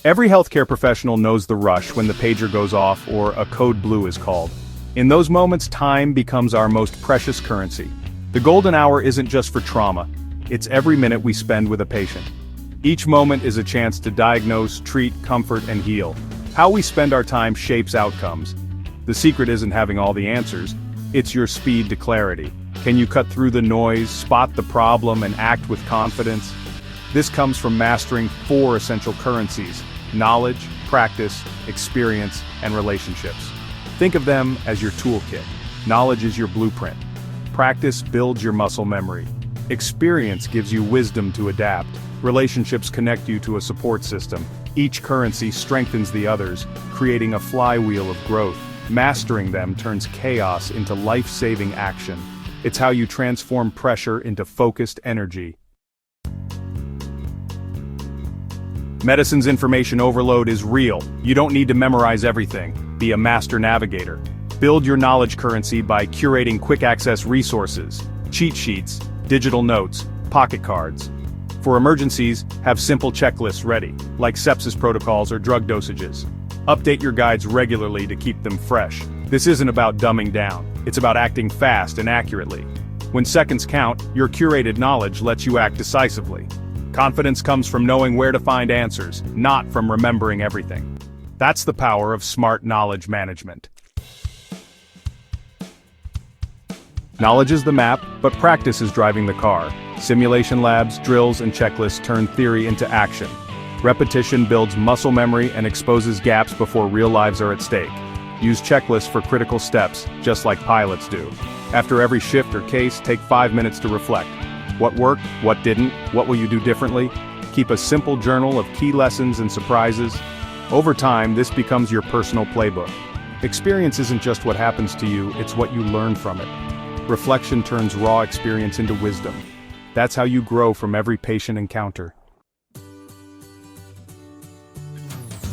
Every healthcare professional knows the rush when the pager goes off or a code blue is called. In those moments, time becomes our most precious currency. The golden hour isn't just for trauma, it's every minute we spend with a patient. Each moment is a chance to diagnose, treat, comfort, and heal. How we spend our time shapes outcomes. The secret isn't having all the answers, it's your speed to clarity. Can you cut through the noise, spot the problem, and act with confidence? This comes from mastering 4 essential currencies: knowledge, practice, experience, and relationships. Think of them as your toolkit. Knowledge is your blueprint. Practice builds your muscle memory. Experience gives you wisdom to adapt. Relationships connect you to a support system. Each currency strengthens the others, creating a flywheel of growth. Mastering them turns chaos into life-saving action. It's how you transform pressure into focused energy. Medicine's information overload is real. You don't need to memorize everything. Be a master navigator. Build your knowledge currency by curating quick-access resources, cheat sheets, digital notes, pocket cards. For emergencies, have simple checklists ready, like sepsis protocols or drug dosages. Update your guides regularly to keep them fresh. This isn't about dumbing down, it's about acting fast and accurately. When seconds count, your curated knowledge lets you act decisively. Confidence comes from knowing where to find answers, not from remembering everything. That's the power of smart knowledge management. Knowledge is the map, but practice is driving the car. Simulation labs, drills, and checklists turn theory into action. Repetition builds muscle memory and exposes gaps before real lives are at stake. Use checklists for critical steps, just like pilots do. After every shift or case, take 5 minutes to reflect. What worked? What didn't? What will you do differently? Keep a simple journal of key lessons and surprises. Over time, this becomes your personal playbook. Experience isn't just what happens to you, it's what you learn from it. Reflection turns raw experience into wisdom. That's how you grow from every patient encounter.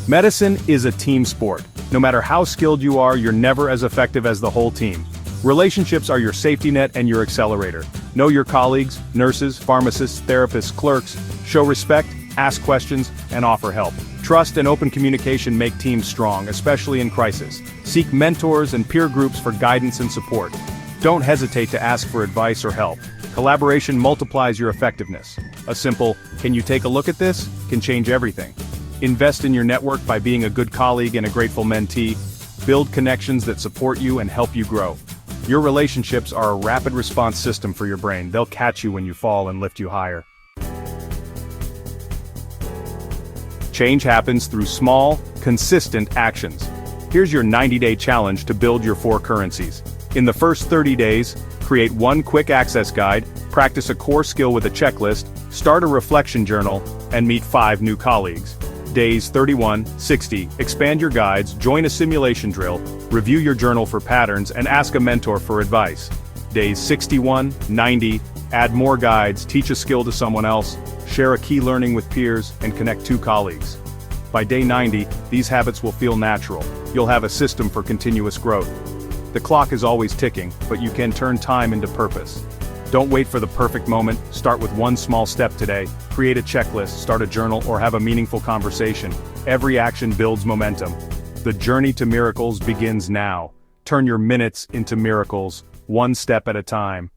Medicine is a team sport. No matter how skilled you are, you're never as effective as the whole team. Relationships are your safety net and your accelerator. Know your colleagues, nurses, pharmacists, therapists, clerks. Show respect, ask questions, and offer help. Trust and open communication make teams strong, especially in crisis. Seek mentors and peer groups for guidance and support. Don't hesitate to ask for advice or help. Collaboration multiplies your effectiveness. A simple, "Can you take a look at this?" can change everything. Invest in your network by being a good colleague and a grateful mentee. Build connections that support you and help you grow. Your relationships are a rapid response system for your brain. They'll catch you when you fall and lift you higher. Change happens through small, consistent actions. Here's your 90-day challenge to build your 4 currencies. In the first 30 days, create 1 quick access guide, practice a core skill with a checklist, start a reflection journal, and meet 5 new colleagues. Days 31, 60, expand your guides, join a simulation drill, review your journal for patterns, and ask a mentor for advice. Days 61, 90, add more guides, teach a skill to someone else, share a key learning with peers, and connect 2 colleagues. By day 90, these habits will feel natural. You'll have a system for continuous growth. The clock is always ticking, but you can turn time into purpose. Don't wait for the perfect moment, start with 1 small step today. Create a checklist, start a journal, or have a meaningful conversation. Every action builds momentum. The journey to miracles begins now. Turn your minutes into miracles, 1 step at a time.